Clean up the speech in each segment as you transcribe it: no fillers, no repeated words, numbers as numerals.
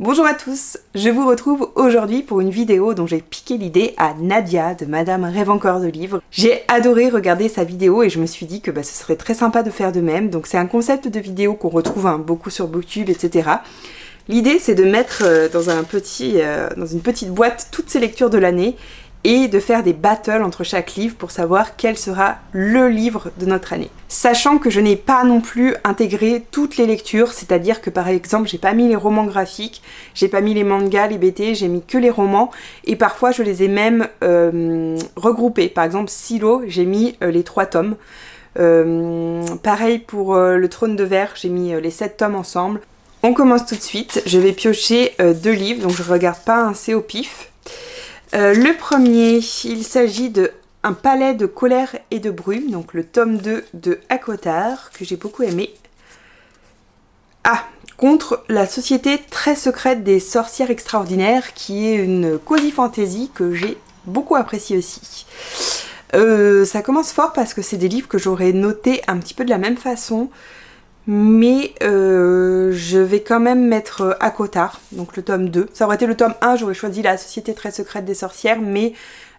Bonjour à tous, je vous retrouve aujourd'hui pour une vidéo dont j'ai piqué l'idée à Nadia de Madame Rêve encore de livres. J'ai adoré regarder sa vidéo et je me suis dit que ce serait très sympa de faire de même. Donc c'est un concept de vidéo qu'on retrouve beaucoup sur Booktube, etc. L'idée c'est de mettre dans une petite boîte toutes ces lectures de l'année et de faire des battles entre chaque livre pour savoir quel sera le livre de notre année. Sachant que je n'ai pas non plus intégré toutes les lectures, c'est-à-dire que par exemple j'ai pas mis les romans graphiques, j'ai pas mis les mangas, les BT, j'ai mis que les romans et parfois je les ai même regroupés. Par exemple Silo, j'ai mis les 3 tomes. Pareil pour le Trône de Verre, j'ai mis les 7 tomes ensemble. On commence tout de suite, je vais piocher 2 livres, donc je regarde pas c'est au pif. Le premier, il s'agit de Un palais de colère et de brume, donc le tome 2 de Akotár, que j'ai beaucoup aimé. Contre la société très secrète des sorcières extraordinaires, qui est une cozy fantasy que j'ai beaucoup appréciée aussi. Ça commence fort parce que c'est des livres que j'aurais notés un petit peu de la même façon, mais je vais quand même mettre Akotár, donc le tome 2. Ça aurait été le tome 1, j'aurais choisi La Société très secrète des sorcières, mais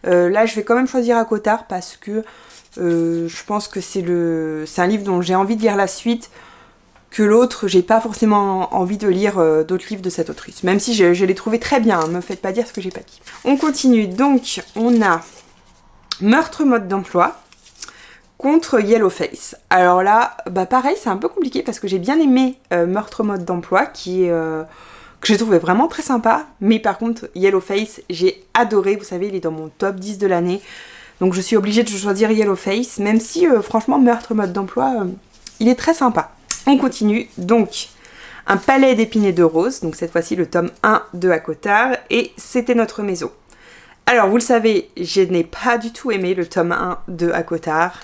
là je vais quand même choisir Akotár parce que je pense que c'est un livre dont j'ai envie de lire la suite, que l'autre, j'ai pas forcément envie de lire d'autres livres de cette autrice, même si je l'ai trouvé très bien, me faites pas dire ce que j'ai pas dit. On continue, donc on a Meurtre mode d'emploi contre Yellowface. Alors là, pareil, c'est un peu compliqué parce que j'ai bien aimé Meurtre mode d'emploi que j'ai trouvé vraiment très sympa, mais par contre Yellowface, j'ai adoré, vous savez, il est dans mon top 10 de l'année, donc je suis obligée de choisir Yellowface, même si franchement Meurtre mode d'emploi, il est très sympa. On continue, donc Un palais d'épines et de roses, donc cette fois-ci le tome 1 de Akotár, et C'était notre maison. Alors vous le savez, je n'ai pas du tout aimé le tome 1 de Akotár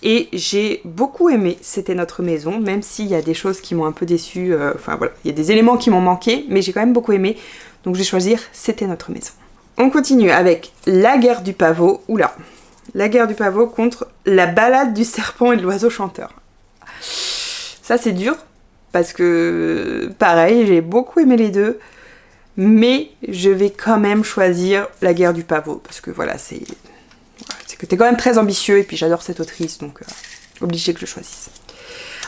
et j'ai beaucoup aimé C'était notre maison, même s'il y a des choses qui m'ont un peu déçue, il y a des éléments qui m'ont manqué, mais j'ai quand même beaucoup aimé, donc je vais choisir C'était notre maison. On continue avec La guerre du pavot, La guerre du pavot contre La balade du serpent et de l'oiseau chanteur. Ça c'est dur, parce que pareil, j'ai beaucoup aimé les deux, mais je vais quand même choisir La guerre du pavot, parce que c'est que t'es quand même très ambitieux, et puis j'adore cette autrice, donc obligé que je choisisse.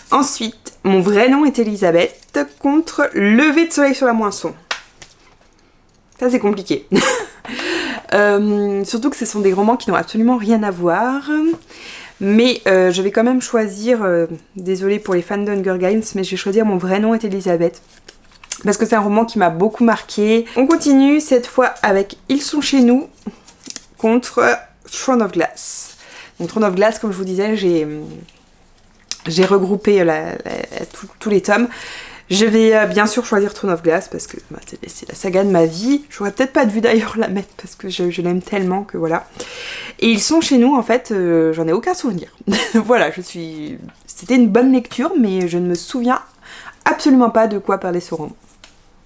Ensuite, Mon vrai nom est Elisabeth contre Lever de soleil sur la moisson. Ça c'est compliqué. Surtout que ce sont des romans qui n'ont absolument rien à voir. Mais je vais quand même choisir, désolée pour les fans d'Hunger Games, mais je vais choisir Mon vrai nom est Elisabeth. Parce que c'est un roman qui m'a beaucoup marqué. On continue cette fois avec Ils sont chez nous contre Throne of Glass. Donc Throne of Glass, comme je vous disais, j'ai regroupé tous les tomes. Je vais bien sûr choisir Throne of Glass parce que c'est la saga de ma vie. J'aurais peut-être pas dû d'ailleurs la mettre parce que je l'aime tellement que voilà. Et Ils sont chez nous, en fait, j'en ai aucun souvenir. Voilà, c'était une bonne lecture, mais je ne me souviens absolument pas de quoi parlait ce roman.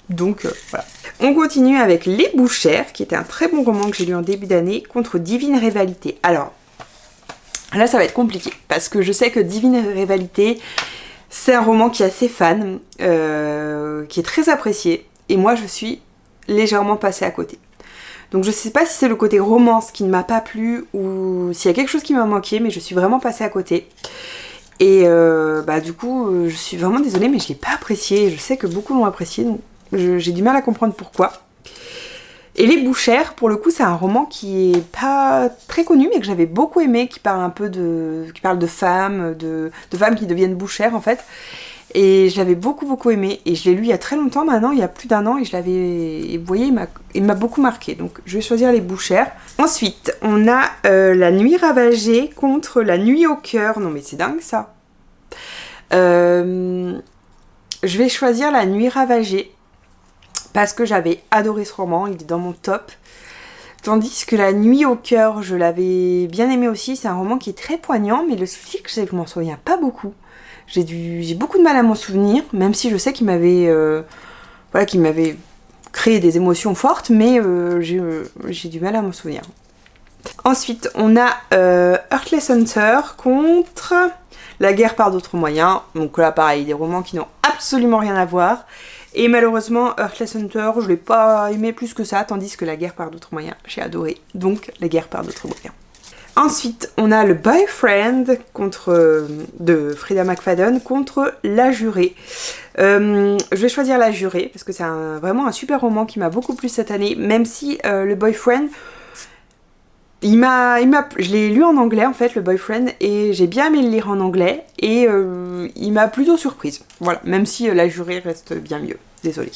Donc voilà. On continue avec Les Bouchères, qui était un très bon roman que j'ai lu en début d'année, contre Divine Rivalité. Alors, là ça va être compliqué, parce que je sais que Divine Rivalité, c'est un roman qui est assez fan, qui est très apprécié, et moi je suis légèrement passée à côté. Donc je sais pas si c'est le côté romance qui ne m'a pas plu, ou s'il y a quelque chose qui m'a manqué, mais je suis vraiment passée à côté. Et du coup, je suis vraiment désolée, mais je l'ai pas apprécié. Je sais que beaucoup l'ont apprécié, donc j'ai du mal à comprendre pourquoi. Et Les Bouchères, pour le coup, c'est un roman qui est pas très connu, mais que j'avais beaucoup aimé, qui parle de femmes, de femmes qui deviennent bouchères en fait. Et je l'avais beaucoup aimé, et je l'ai lu il y a très longtemps maintenant, il y a plus d'1 an, et vous voyez, il m'a beaucoup marqué, donc je vais choisir Les Bouchères. Ensuite, on a La nuit ravagée contre La nuit au cœur. Non mais c'est dingue ça. Je vais choisir La nuit ravagée, parce que j'avais adoré ce roman, il est dans mon top. Tandis que La nuit au cœur, je l'avais bien aimé aussi, c'est un roman qui est très poignant, mais le souci c'est que je m'en souviens pas beaucoup. J'ai beaucoup de mal à m'en souvenir, même si je sais qu'il m'avait créé des émotions fortes, mais j'ai du mal à m'en souvenir. Ensuite, on a Heartless Hunter contre La guerre par d'autres moyens. Donc là, pareil, des romans qui n'ont absolument rien à voir. Et malheureusement, Heartless Hunter, je l'ai pas aimé plus que ça, tandis que La guerre par d'autres moyens, j'ai adoré. Donc, La guerre par d'autres moyens. Ensuite, on a le Boyfriend de Freida McFadden contre La Jurée. Je vais choisir La Jurée parce que c'est vraiment un super roman qui m'a beaucoup plu cette année, même si le Boyfriend, je l'ai lu en anglais en fait, le Boyfriend, et j'ai bien aimé le lire en anglais, et il m'a plutôt surprise. Voilà, même si La Jurée reste bien mieux. Désolée.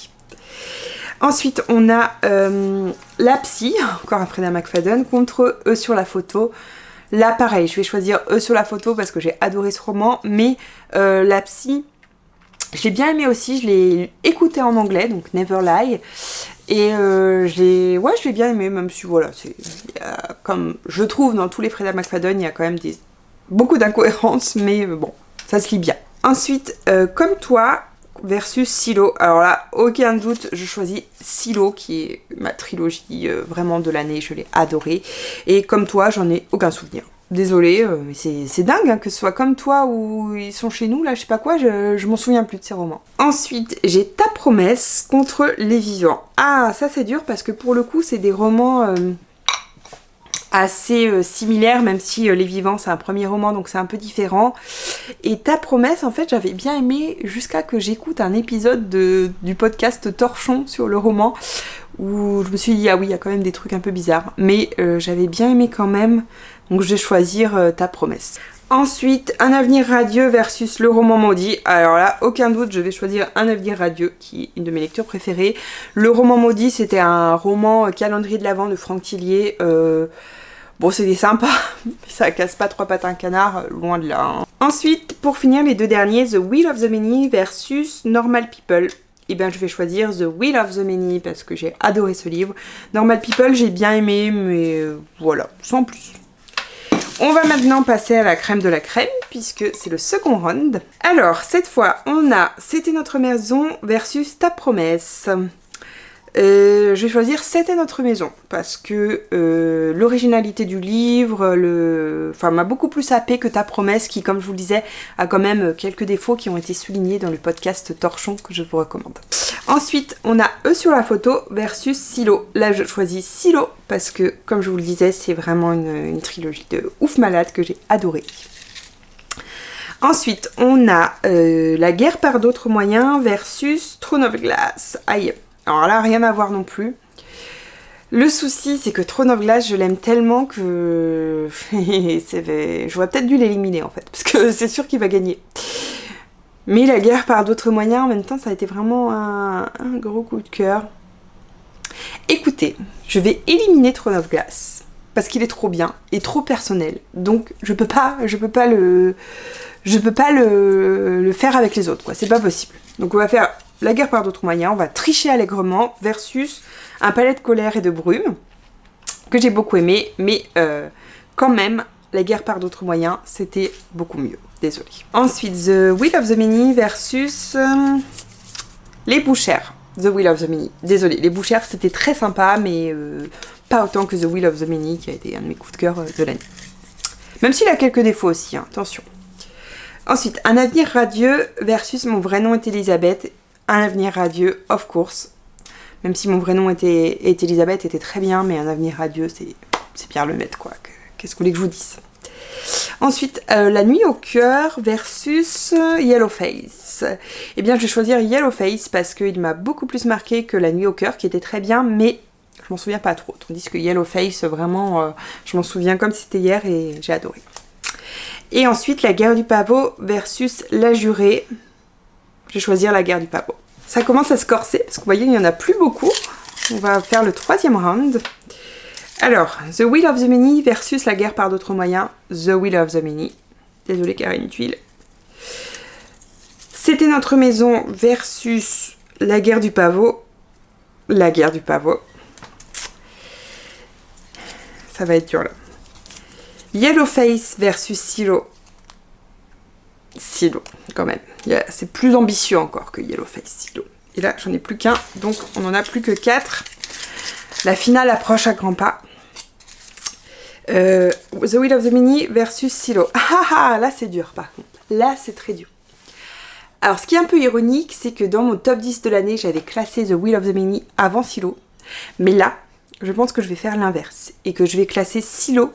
Ensuite, on a La Psy, encore un Freida McFadden, contre Eux sur la photo. Là, pareil, je vais choisir Eux sur la photo parce que j'ai adoré ce roman, mais La Psy, je l'ai bien aimé aussi, je l'ai écouté en anglais, donc Never Lie, et je l'ai bien aimé, même si voilà, comme je trouve dans tous les Freida McFadden, il y a quand même beaucoup d'incohérences, mais bon, ça se lit bien. Ensuite, Comme toi, versus Silo. Alors là, aucun doute, je choisis Silo, qui est ma trilogie vraiment de l'année, je l'ai adorée. Et Comme toi, j'en ai aucun souvenir. Désolée, mais c'est dingue hein, que ce soit Comme toi ou Ils sont chez nous, là, je sais pas quoi, je m'en souviens plus de ces romans. Ensuite, j'ai Ta promesse contre Les vivants. Ah, ça c'est dur parce que pour le coup, c'est des romans assez similaire, même si Les Vivants c'est un premier roman donc c'est un peu différent. Et Ta promesse, en fait, j'avais bien aimé jusqu'à que j'écoute un épisode du podcast Torchon sur le roman où je me suis dit ah oui, il y a quand même des trucs un peu bizarres, mais j'avais bien aimé quand même, donc je vais choisir Ta promesse. Ensuite, Un avenir radieux versus Le roman maudit. Alors là, aucun doute, je vais choisir Un avenir radieux, qui est une de mes lectures préférées. Le roman maudit, c'était un roman calendrier de l'Avent de Franck Tillier. Bon, c'était sympa, mais ça casse pas trois pattes à un canard, loin de là. Hein. Ensuite, pour finir, les deux derniers, The Will of the Many versus Normal People. Eh bien, je vais choisir The Will of the Many parce que j'ai adoré ce livre. Normal People, j'ai bien aimé, mais voilà, sans plus. On va maintenant passer à la crème de la crème, puisque c'est le second round. Alors, cette fois, on a C'était notre maison versus Ta promesse. Je vais choisir C'était notre maison, parce que l'originalité du livre m'a beaucoup plus happé que Ta promesse, qui, comme je vous le disais, a quand même quelques défauts qui ont été soulignés dans le podcast Torchon, que je vous recommande. Ensuite, on a Eux sur la photo versus Silo. Là, je choisis Silo parce que, comme je vous le disais, c'est vraiment une trilogie de ouf malade que j'ai adorée. Ensuite, on a La guerre par d'autres moyens versus Throne of Glass. Aïe. Alors là, rien à voir non plus. Le souci, c'est que Throne of Glass, je l'aime tellement que j'aurais peut-être dû l'éliminer en fait, parce que c'est sûr qu'il va gagner. Mais La guerre par d'autres moyens, en même temps, ça a été vraiment un gros coup de cœur. Écoutez, je vais éliminer Throne of Glass parce qu'il est trop bien et trop personnel. Donc je peux pas le faire avec les autres, quoi. C'est pas possible. Donc on va faire La guerre par d'autres moyens. On va tricher allègrement versus Un palais de colère et de brume que j'ai beaucoup aimé, mais quand même, La guerre par d'autres moyens, c'était beaucoup mieux. Désolée. Ensuite, The Will of the Many versus Les Bouchères. The Will of the Many. Désolée, Les Bouchères, c'était très sympa, mais pas autant que The Will of the Many, qui a été un de mes coups de cœur de l'année. Même s'il a quelques défauts aussi, hein, attention. Ensuite, Un avenir radieux versus Mon vrai nom est Elisabeth. Un avenir radieux, of course. Même si Mon vrai nom est Elisabeth était très bien, mais Un avenir radieux, c'est bien le mettre, quoi. Qu'est-ce que vous voulez que je vous dise ? Ensuite, La nuit au cœur versus Yellowface. Eh bien, je vais choisir Yellowface parce qu'il m'a beaucoup plus marqué que La nuit au cœur, qui était très bien, mais je m'en souviens pas trop. Tandis que Yellowface, vraiment, je m'en souviens comme si c'était hier et j'ai adoré. Et ensuite, La guerre du pavot versus La jurée. Je vais choisir La guerre du pavot. Ça commence à se corser, parce que vous voyez, il n'y en a plus beaucoup. On va faire le troisième round. Alors, The Will of the Many versus La guerre par d'autres moyens. The Will of the Many. Désolée, Karine Tuile. C'était notre maison versus La guerre du pavot. La guerre du pavot. Ça va être dur là. Yellowface versus Silo. Silo, quand même. C'est plus ambitieux encore que Yellowface, Silo. Et là, j'en ai plus qu'un, donc on n'en a plus que 4. La finale approche à grands pas. The Will of the Many versus Silo. Ah ah, là c'est dur par contre. Là c'est très dur. Alors ce qui est un peu ironique, c'est que dans mon top 10 de l'année, j'avais classé The Wheel of the Many avant Silo. Mais là, je pense que je vais faire l'inverse et que je vais classer Silo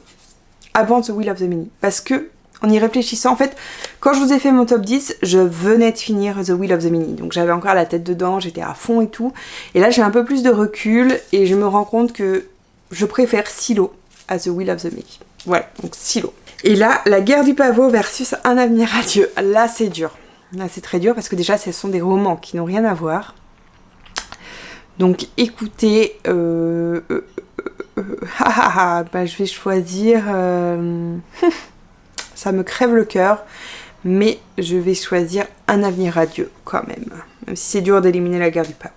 avant The Wheel of the Many. Parce que, en y réfléchissant, en fait, quand je vous ai fait mon top 10, je venais de finir The Wheel of the Many. Donc j'avais encore la tête dedans, j'étais à fond et tout. Et là, j'ai un peu plus de recul et je me rends compte que je préfère Silo à The Wheel of the Many. Voilà, donc Silo. Et là, La guerre du pavot versus Un avenir radieux. Là, c'est dur. Là, c'est très dur parce que déjà, ce sont des romans qui n'ont rien à voir. Donc, écoutez, je vais choisir... ça me crève le cœur, mais je vais choisir Un avenir radieux quand même. Même si c'est dur d'éliminer La guerre du pavot.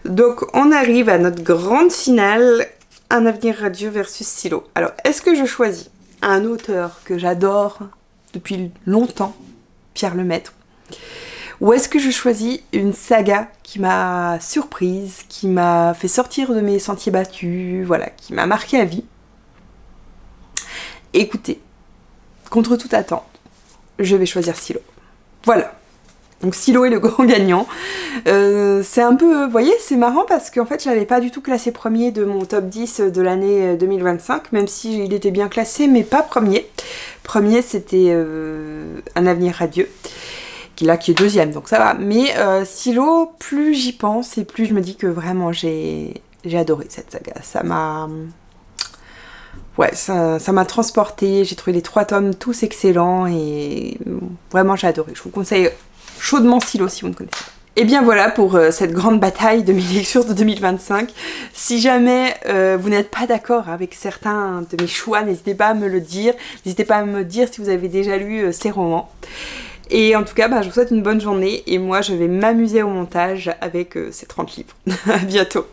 Donc, on arrive à notre grande finale, Un avenir radieux versus Silo. Alors, est-ce que je choisis un auteur que j'adore depuis longtemps, Pierre Lemaitre, ou est-ce que je choisis une saga qui m'a surprise, qui m'a fait sortir de mes sentiers battus, voilà, qui m'a marqué à vie? Écoutez, contre toute attente, je vais choisir Silo. Voilà. Donc Silo est le grand gagnant. C'est un peu, vous voyez, c'est marrant parce qu'en fait, je l'avais pas du tout classé premier de mon top 10 de l'année 2025, même si il était bien classé, mais pas premier. Premier, c'était Un avenir radieux, qui est deuxième, donc ça va. Mais Silo, plus j'y pense et plus je me dis que vraiment j'ai adoré cette saga. Ça m'a... Ouais, ça m'a transportée, j'ai trouvé les 3 tomes tous excellents et vraiment j'ai adoré. Je vous conseille chaudement Silo si vous ne connaissez pas. Et bien voilà pour cette grande bataille de mes lectures de 2025. Si jamais vous n'êtes pas d'accord avec certains de mes choix, n'hésitez pas à me le dire. N'hésitez pas à me dire si vous avez déjà lu ces romans. Et en tout cas, je vous souhaite une bonne journée et moi je vais m'amuser au montage avec ces 30 livres. À bientôt.